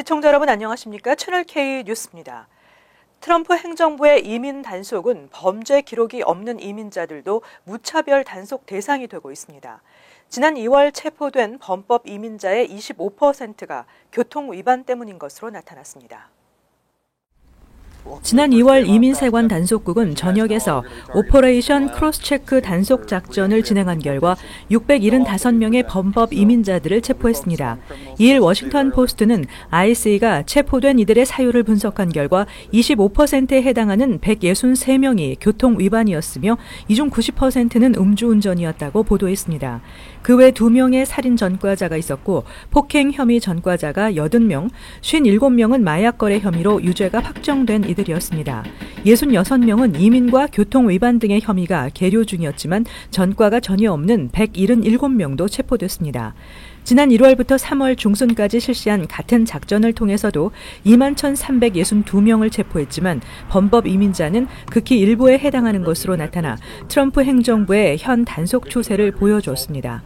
시청자 여러분 안녕하십니까? 채널K 뉴스입니다. 트럼프 행정부의 이민 단속은 범죄 기록이 없는 이민자들도 무차별 단속 대상이 되고 있습니다. 지난 2월 체포된 범법 이민자의 25%가 교통 위반 때문인 것으로 나타났습니다. 지난 2월 이민세관 단속국은 전역에서 오퍼레이션 크로스체크 단속 작전을 진행한 결과 675명의 범법 이민자들을 체포했습니다. 이일 워싱턴 포스트는 ICE가 체포된 이들의 사유를 분석한 결과 25%에 해당하는 163명이 교통 위반이었으며 이 중 90%는 음주운전이었다고 보도했습니다. 그 외 2명의 살인 전과자가 있었고 폭행 혐의 전과자가 80명, 57명은 마약 거래 혐의로 유죄가 확정된 이들이었습니다. 66명은 이민과 교통 위반 등의 혐의가 계류 중이었지만 전과가 전혀 없는 177명도 체포됐습니다. 지난 1월부터 3월 중순까지 실시한 같은 작전을 통해서도 21,362명을 체포했지만 범법 이민자는 극히 일부에 해당하는 것으로 나타나 트럼프 행정부의 현 단속 추세를 보여줬습니다.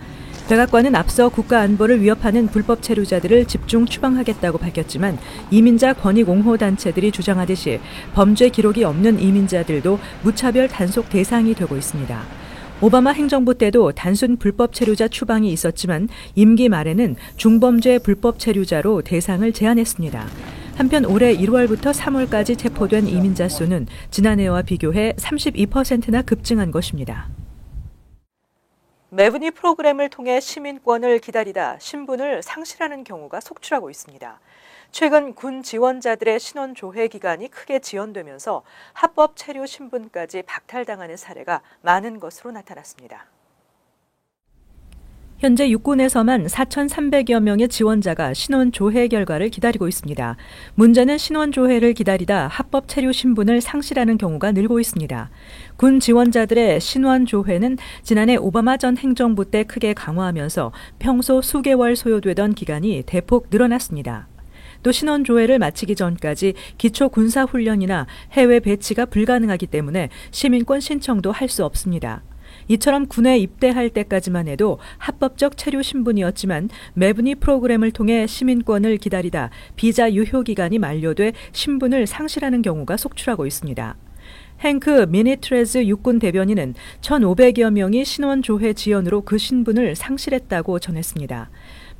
백악관은 앞서 국가 안보를 위협하는 불법 체류자들을 집중 추방하겠다고 밝혔지만 이민자 권익 옹호 단체들이 주장하듯이 범죄 기록이 없는 이민자들도 무차별 단속 대상이 되고 있습니다. 오바마 행정부 때도 단순 불법 체류자 추방이 있었지만 임기 말에는 중범죄 불법 체류자로 대상을 제한했습니다. 한편 올해 1월부터 3월까지 체포된 이민자 수는 지난해와 비교해 32%나 급증한 것입니다. 매분이 프로그램을 통해 시민권을 기다리다 신분을 상실하는 경우가 속출하고 있습니다. 최근 군 지원자들의 신원 조회 기간이 크게 지연되면서 합법 체류 신분까지 박탈당하는 사례가 많은 것으로 나타났습니다. 현재 육군에서만 4,300여 명의 지원자가 신원 조회 결과를 기다리고 있습니다. 문제는 신원 조회를 기다리다 합법 체류 신분을 상실하는 경우가 늘고 있습니다. 군 지원자들의 신원 조회는 지난해 오바마 전 행정부 때 크게 강화하면서 평소 수개월 소요되던 기간이 대폭 늘어났습니다. 또 신원 조회를 마치기 전까지 기초 군사 훈련이나 해외 배치가 불가능하기 때문에 시민권 신청도 할 수 없습니다. 이처럼 군에 입대할 때까지만 해도 합법적 체류 신분이었지만 매분이 프로그램을 통해 시민권을 기다리다 비자 유효 기간이 만료돼 신분을 상실하는 경우가 속출하고 있습니다. 행크 미니트레즈 육군 대변인은 1,500여 명이 신원 조회 지연으로 그 신분을 상실했다고 전했습니다.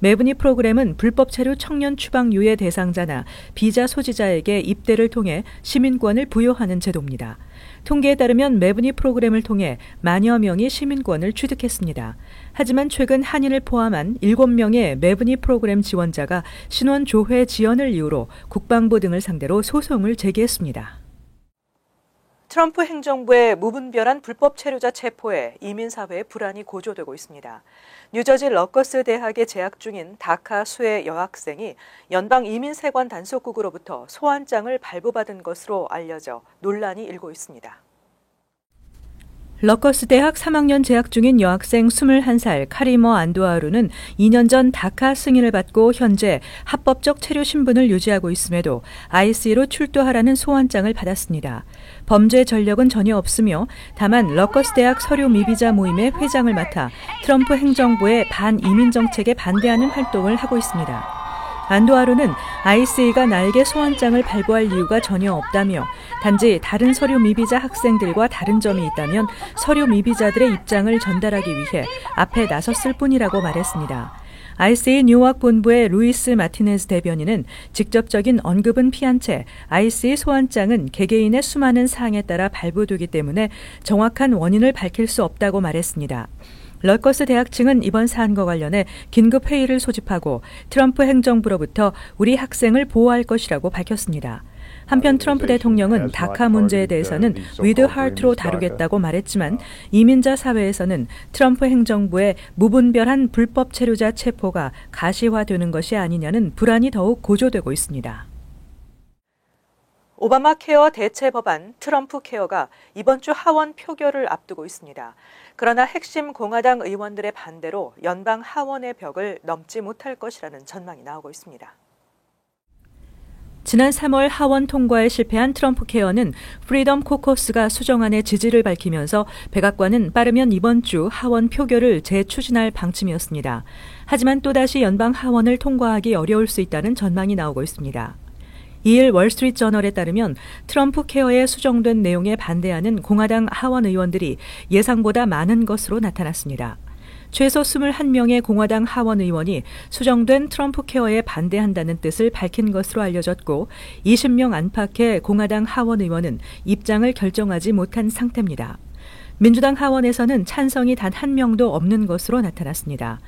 매분이 프로그램은 불법 체류 청년 추방 유예 대상자나 비자 소지자에게 입대를 통해 시민권을 부여하는 제도입니다. 통계에 따르면 매분이 프로그램을 통해 만여 명이 시민권을 취득했습니다. 하지만 최근 한인을 포함한 7명의 매분이 프로그램 지원자가 신원 조회 지연을 이유로 국방부 등을 상대로 소송을 제기했습니다. 트럼프 행정부의 무분별한 불법 체류자 체포에 이민사회의 불안이 고조되고 있습니다. 뉴저지 러커스 대학에 재학 중인 다카 수혜 여학생이 연방 이민세관 단속국으로부터 소환장을 발부받은 것으로 알려져 논란이 일고 있습니다. 러커스 대학 3학년 재학 중인 여학생 21살 카리머 안두아루는 2년 전 다카 승인을 받고 현재 합법적 체류 신분을 유지하고 있음에도 ICE로 출두하라는 소환장을 받았습니다. 범죄 전력은 전혀 없으며 다만 러커스 대학 서류 미비자 모임의 회장을 맡아 트럼프 행정부의 반이민 정책에 반대하는 활동을 하고 있습니다. 안두아루는 ICE가 나에게 소환장을 발부할 이유가 전혀 없다며 단지 다른 서류 미비자 학생들과 다른 점이 있다면 서류 미비자들의 입장을 전달하기 위해 앞에 나섰을 뿐이라고 말했습니다. ICE 뉴욕 본부의 루이스 마티네즈 대변인은 직접적인 언급은 피한 채 ICE 소환장은 개개인의 수많은 사항에 따라 발부되기 때문에 정확한 원인을 밝힐 수 없다고 말했습니다. 러커스 대학 측은 이번 사안과 관련해 긴급 회의를 소집하고 트럼프 행정부로부터 우리 학생을 보호할 것이라고 밝혔습니다. 한편 트럼프 대통령은 다카 문제에 대해서는 with heart로 다루겠다고 말했지만 이민자 사회에서는 트럼프 행정부의 무분별한 불법 체류자 체포가 가시화되는 것이 아니냐는 불안이 더욱 고조되고 있습니다. 오바마 케어 대체 법안 트럼프 케어가 이번 주 하원 표결을 앞두고 있습니다. 그러나 핵심 공화당 의원들의 반대로 연방 하원의 벽을 넘지 못할 것이라는 전망이 나오고 있습니다. 지난 3월 하원 통과에 실패한 트럼프 케어는 프리덤 코커스가 수정안에 지지를 밝히면서 백악관은 빠르면 이번 주 하원 표결을 재추진할 방침이었습니다. 하지만 또다시 연방 하원을 통과하기 어려울 수 있다는 전망이 나오고 있습니다. 이일 월스트리트저널에 따르면 트럼프 케어에 수정된 내용에 반대하는 공화당 하원 의원들이 예상보다 많은 것으로 나타났습니다. 최소 21명의 공화당 하원 의원이 수정된 트럼프 케어에 반대한다는 뜻을 밝힌 것으로 알려졌고 20명 안팎의 공화당 하원 의원은 입장을 결정하지 못한 상태입니다. 민주당 하원에서는 찬성이 단 한 명도 없는 것으로 나타났습니다.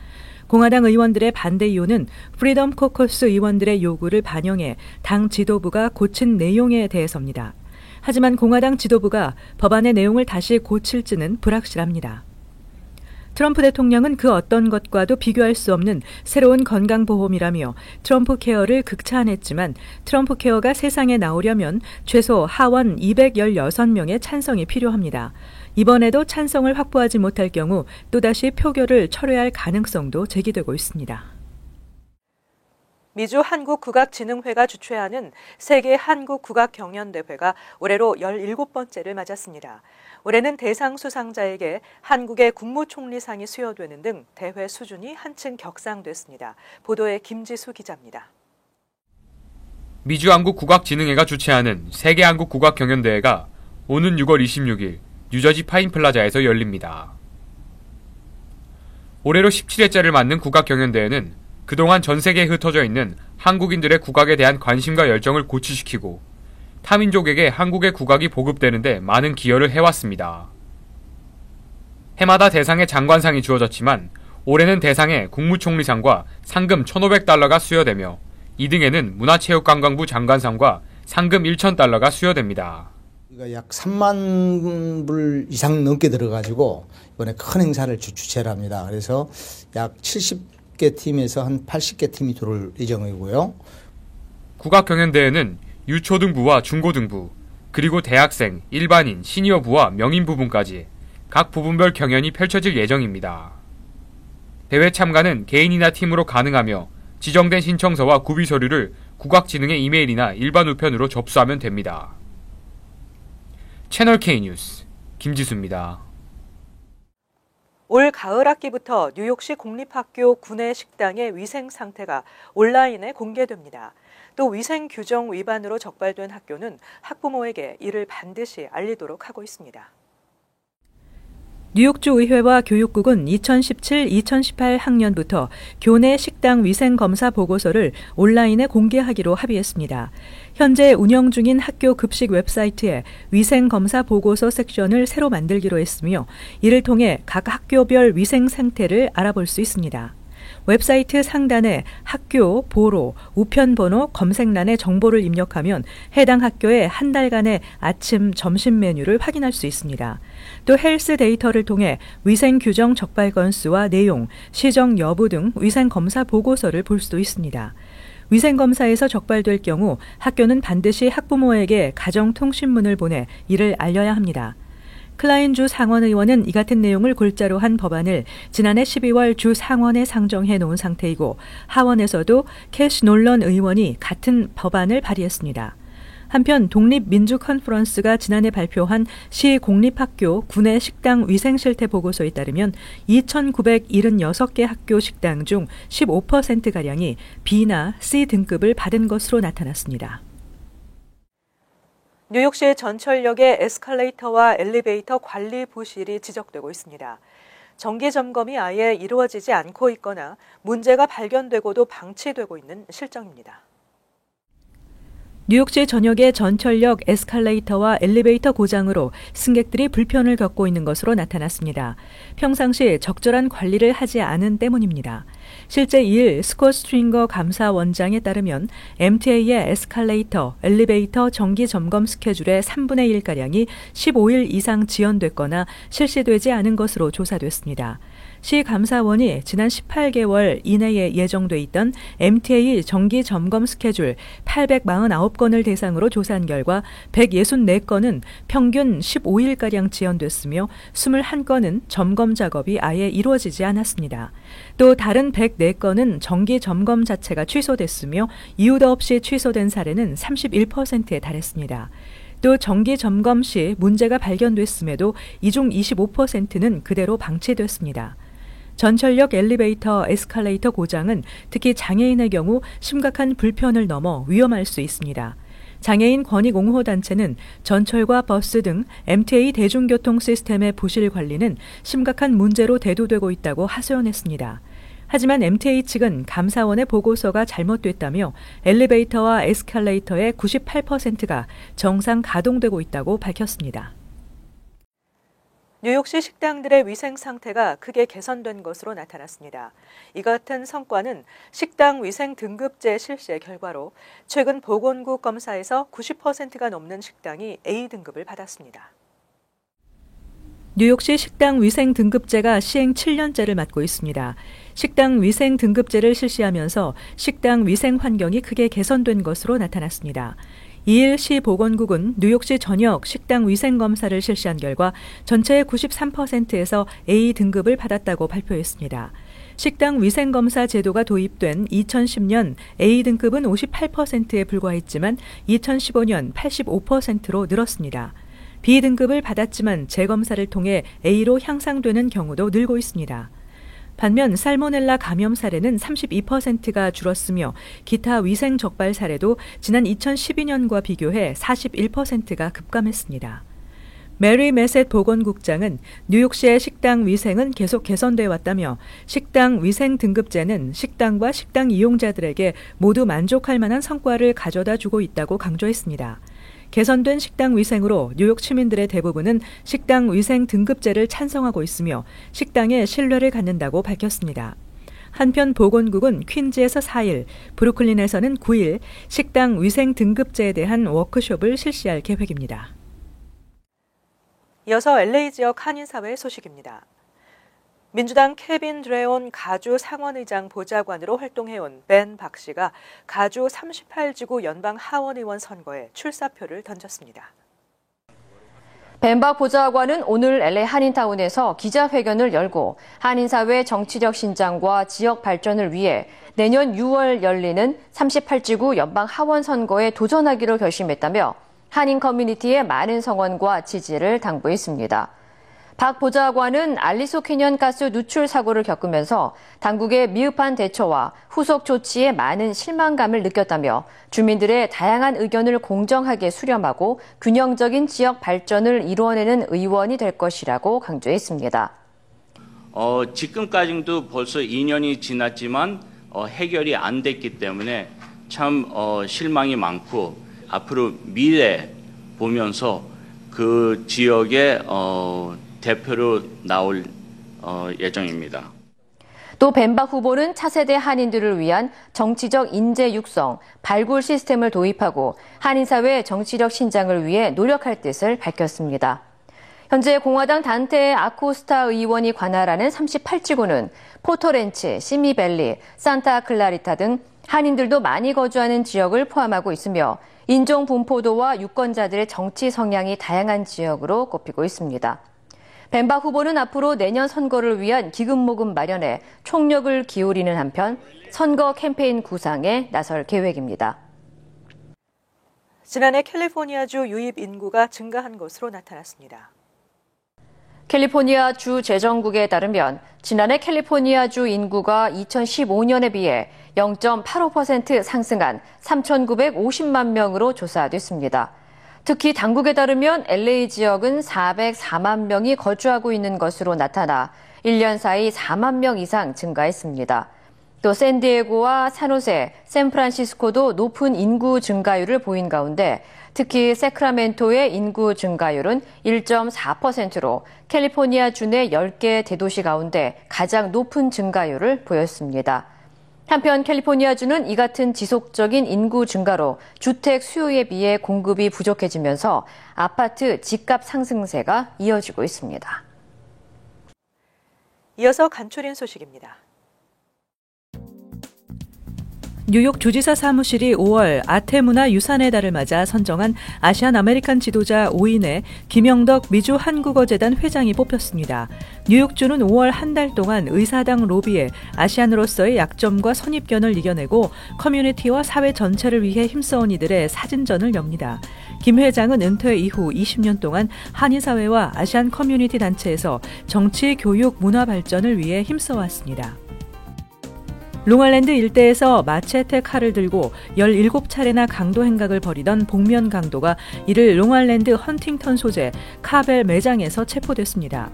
공화당 의원들의 반대 이유는 프리덤 코커스 의원들의 요구를 반영해 당 지도부가 고친 내용에 대해서입니다. 하지만 공화당 지도부가 법안의 내용을 다시 고칠지는 불확실합니다. 트럼프 대통령은 그 어떤 것과도 비교할 수 없는 새로운 건강보험이라며 트럼프 케어를 극찬했지만 트럼프 케어가 세상에 나오려면 최소 하원 216명의 찬성이 필요합니다. 이번에도 찬성을 확보하지 못할 경우 또다시 표결을 철회할 가능성도 제기되고 있습니다. 미주 한국국악진흥회가 주최하는 세계 한국국악경연대회가 올해로 17번째를 맞았습니다. 올해는 대상 수상자에게 한국의 국무총리상이 수여되는 등 대회 수준이 한층 격상됐습니다. 보도에 김지수 기자입니다. 미주 한국국악진흥회가 주최하는 세계 한국국악경연대회가 오는 6월 26일 뉴저지 파인플라자에서 열립니다. 올해로 17회째를 맞는 국악경연대회는 그동안 전 세계에 흩어져 있는 한국인들의 국악에 대한 관심과 열정을 고취시키고 타민족에게 한국의 국악이 보급되는데 많은 기여를 해왔습니다. 해마다 대상에 장관상이 주어졌지만 올해는 대상에 국무총리상과 상금 1,500달러가 수여되며 2등에는 문화체육관광부 장관상과 상금 1,000달러가 수여됩니다. 약 3만 불 이상 넘게 들어가지고 이번에 큰 행사를 주최를 합니다. 그래서 약 70개 팀에서 한 80개 팀이 들어올 예정이고요. 국악경연대회는 유초등부와 중고등부, 그리고 대학생, 일반인, 시니어부와 명인부분까지 각 부분별 경연이 펼쳐질 예정입니다. 대회 참가는 개인이나 팀으로 가능하며 지정된 신청서와 구비 서류를 국악진흥회 이메일이나 일반 우편으로 접수하면 됩니다. 채널 K 뉴스 김지수입니다. 올 가을 학기부터 뉴욕시 공립학교 구내 식당의 위생 상태가 온라인에 공개됩니다. 또 위생 규정 위반으로 적발된 학교는 학부모에게 이를 반드시 알리도록 하고 있습니다. 뉴욕주 의회와 교육국은 2017-2018 학년부터 교내 식당 위생 검사 보고서를 온라인에 공개하기로 합의했습니다. 현재 운영 중인 학교 급식 웹사이트에 위생 검사 보고서 섹션을 새로 만들기로 했으며 이를 통해 각 학교별 위생 상태를 알아볼 수 있습니다. 웹사이트 상단에 학교, 보로, 우편번호 검색란에 정보를 입력하면 해당 학교의 한 달간의 아침, 점심 메뉴를 확인할 수 있습니다. 또 헬스 데이터를 통해 위생 규정 적발 건수와 내용, 시정 여부 등 위생 검사 보고서를 볼 수도 있습니다. 위생 검사에서 적발될 경우 학교는 반드시 학부모에게 가정통신문을 보내 이를 알려야 합니다. 클라인 주 상원의원은 이 같은 내용을 골자로 한 법안을 지난해 12월 주 상원에 상정해 놓은 상태이고 하원에서도 캐시 놀런 의원이 같은 법안을 발의했습니다. 한편 독립민주컨퍼런스가 지난해 발표한 시 공립학교 구내 식당 위생실태 보고서에 따르면 2,976개 학교 식당 중 15%가량이 B나 C 등급을 받은 것으로 나타났습니다. 뉴욕시 전철역의 에스컬레이터와 엘리베이터 관리 부실이 지적되고 있습니다. 정기 점검이 아예 이루어지지 않고 있거나 문제가 발견되고도 방치되고 있는 실정입니다. 뉴욕시 전역의 전철역 에스컬레이터와 엘리베이터 고장으로 승객들이 불편을 겪고 있는 것으로 나타났습니다. 평상시 적절한 관리를 하지 않은 때문입니다. 실제 2일 스콧 스트링거 감사원장에 따르면 MTA의 에스컬레이터, 엘리베이터 정기 점검 스케줄의 3분의 1가량이 15일 이상 지연됐거나 실시되지 않은 것으로 조사됐습니다. 시 감사원이 지난 18개월 이내에 예정돼 있던 MTA 정기 점검 스케줄 849건을 대상으로 조사한 결과 164건은 평균 15일가량 지연됐으며 21건은 점검 작업이 아예 이루어지지 않았습니다. 또 다른 104건은 정기 점검 자체가 취소됐으며 이유도 없이 취소된 사례는 31%에 달했습니다. 또 정기 점검 시 문제가 발견됐음에도 이 중 25%는 그대로 방치됐습니다. 전철역 엘리베이터, 에스컬레이터 고장은 특히 장애인의 경우 심각한 불편을 넘어 위험할 수 있습니다. 장애인 권익옹호단체는 전철과 버스 등 MTA 대중교통 시스템의 부실 관리는 심각한 문제로 대두되고 있다고 하소연했습니다. 하지만 MTA 측은 감사원의 보고서가 잘못됐다며 엘리베이터와 에스컬레이터의 98%가 정상 가동되고 있다고 밝혔습니다. 뉴욕시 식당들의 위생 상태가 크게 개선된 것으로 나타났습니다. 이 같은 성과는 식당 위생 등급제 실시의 결과로 최근 보건국 검사에서 90%가 넘는 식당이 A등급을 받았습니다. 뉴욕시 식당 위생 등급제가 시행 7년째를 맞고 있습니다. 식당 위생 등급제를 실시하면서 식당 위생 환경이 크게 개선된 것으로 나타났습니다. 2일 시 보건국은 뉴욕시 전역 식당 위생 검사를 실시한 결과 전체의 93%에서 A등급을 받았다고 발표했습니다. 식당 위생 검사 제도가 도입된 2010년 A등급은 58%에 불과했지만 2015년 85%로 늘었습니다. B등급을 받았지만 재검사를 통해 A로 향상되는 경우도 늘고 있습니다. 반면 살모넬라 감염 사례는 32%가 줄었으며 기타 위생 적발 사례도 지난 2012년과 비교해 41%가 급감했습니다. 메리 메셋 보건국장은 뉴욕시의 식당 위생은 계속 개선되어 왔다며 식당 위생 등급제는 식당과 식당 이용자들에게 모두 만족할 만한 성과를 가져다 주고 있다고 강조했습니다. 개선된 식당 위생으로 뉴욕 시민들의 대부분은 식당 위생 등급제를 찬성하고 있으며 식당에 신뢰를 갖는다고 밝혔습니다. 한편 보건국은 퀸즈에서 4일, 브루클린에서는 9일 식당 위생 등급제에 대한 워크숍을 실시할 계획입니다. 이어서 LA 지역 한인사회 소식입니다. 민주당 케빈 드레온 가주 상원의장 보좌관으로 활동해온 벤 박 씨가 가주 38지구 연방 하원의원 선거에 출사표를 던졌습니다. 벤 박 보좌관은 오늘 LA 한인타운에서 기자회견을 열고 한인사회 정치적 신장과 지역 발전을 위해 내년 6월 열리는 38지구 연방 하원 선거에 도전하기로 결심했다며 한인 커뮤니티의 많은 성원과 지지를 당부했습니다. 박 보좌관은 알리소 캐년 가스 누출 사고를 겪으면서 당국의 미흡한 대처와 후속 조치에 많은 실망감을 느꼈다며 주민들의 다양한 의견을 공정하게 수렴하고 균형적인 지역 발전을 이루어내는 의원이 될 것이라고 강조했습니다. 지금까지도 벌써 2년이 지났지만 해결이 안 됐기 때문에 참 실망이 많고 앞으로 미래 보면서 그 지역에 대표로 나올 예정입니다. 또 벤 박 후보는 차세대 한인들을 위한 정치적 인재 육성, 발굴 시스템을 도입하고 한인사회 정치적 신장을 위해 노력할 뜻을 밝혔습니다. 현재 공화당 단테 아코스타 의원이 관할하는 38지구는 포터렌치, 시미밸리, 산타클라리타 등 한인들도 많이 거주하는 지역을 포함하고 있으며 인종 분포도와 유권자들의 정치 성향이 다양한 지역으로 꼽히고 있습니다. 벤 박 후보는 앞으로 내년 선거를 위한 기금 모금 마련에 총력을 기울이는 한편 선거 캠페인 구상에 나설 계획입니다. 지난해 캘리포니아주 유입 인구가 증가한 것으로 나타났습니다. 캘리포니아 주 재정국에 따르면 지난해 캘리포니아주 인구가 2015년에 비해 0.85% 상승한 3,950만 명으로 조사됐습니다. 특히 당국에 따르면 LA 지역은 404만 명이 거주하고 있는 것으로 나타나 1년 사이 4만 명 이상 증가했습니다. 또 샌디에고와 산호세, 샌프란시스코도 높은 인구 증가율을 보인 가운데 특히 세크라멘토의 인구 증가율은 1.4%로 캘리포니아 주 내 10개 대도시 가운데 가장 높은 증가율을 보였습니다. 한편 캘리포니아주는 이 같은 지속적인 인구 증가로 주택 수요에 비해 공급이 부족해지면서 아파트 집값 상승세가 이어지고 있습니다. 이어서 간추린 소식입니다. 뉴욕 주지사 사무실이 5월 아태문화유산의 달을 맞아 선정한 아시안 아메리칸 지도자 5인에 김영덕 미주 한국어재단 회장이 뽑혔습니다. 뉴욕주는 5월 한 달 동안 의사당 로비에 아시안으로서의 약점과 선입견을 이겨내고 커뮤니티와 사회 전체를 위해 힘써온 이들의 사진전을 엽니다. 김 회장은 은퇴 이후 20년 동안 한인사회와 아시안 커뮤니티 단체에서 정치, 교육, 문화 발전을 위해 힘써왔습니다. 롱아일랜드 일대에서 마체테 칼을 들고 17차례나 강도 행각을 벌이던 복면 강도가 이를 롱아일랜드 헌팅턴 소재 카벨 매장에서 체포됐습니다.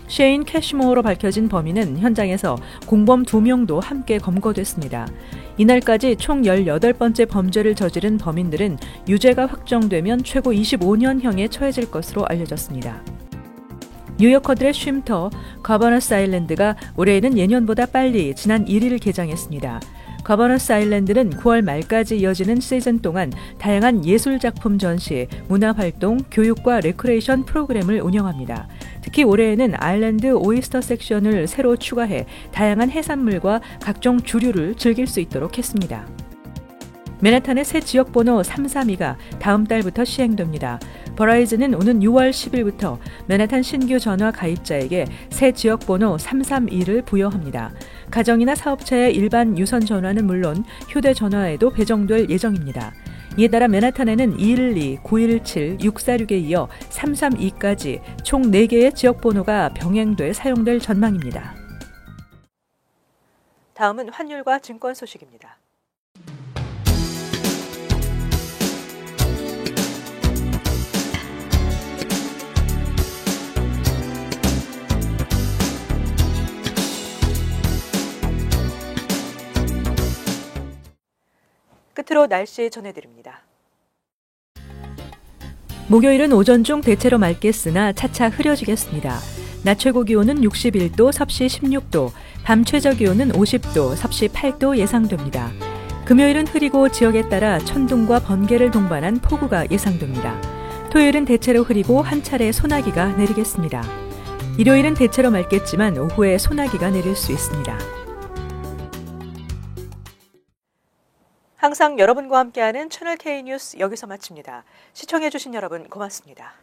셰인 캐시모어로 밝혀진 범인은 현장에서 공범 2명도 함께 검거됐습니다. 이날까지 총 18번째 범죄를 저지른 범인들은 유죄가 확정되면 최고 25년형에 처해질 것으로 알려졌습니다. 뉴요커들의 쉼터 거버너스 아일랜드가 올해에는 예년보다 빨리 지난 1일 개장했습니다. 거버너스 아일랜드는 9월 말까지 이어지는 시즌 동안 다양한 예술작품 전시, 문화활동, 교육과 레크레이션 프로그램을 운영합니다. 특히 올해에는 아일랜드 오이스터 섹션을 새로 추가해 다양한 해산물과 각종 주류를 즐길 수 있도록 했습니다. 맨하탄의 새 지역번호 332가 다음 달부터 시행됩니다. 버라이즌은 오는 6월 10일부터 맨하탄 신규 전화 가입자에게 새 지역번호 332를 부여합니다. 가정이나 사업자의 일반 유선 전화는 물론 휴대전화에도 배정될 예정입니다. 이에 따라 맨하탄에는 212, 917, 646에 이어 332까지 총 4개의 지역번호가 병행돼 사용될 전망입니다. 다음은 환율과 증권 소식입니다. 끝으로 날씨 전해드립니다. 목요일은 오전 중 대체로 맑겠으나 차차 흐려지겠습니다. 낮 최고 기온은 61도, 섭씨 16도, 밤 최저 기온은 50도, 섭씨 8도 예상됩니다. 금요일은 흐리고 지역에 따라 천둥과 번개를 동반한 폭우가 예상됩니다. 토요일은 대체로 흐리고 한 차례 소나기가 내리겠습니다. 일요일은 대체로 맑겠지만 오후에 소나기가 내릴 수 있습니다. 항상 여러분과 함께하는 채널 K 뉴스 여기서 마칩니다. 시청해주신 여러분 고맙습니다.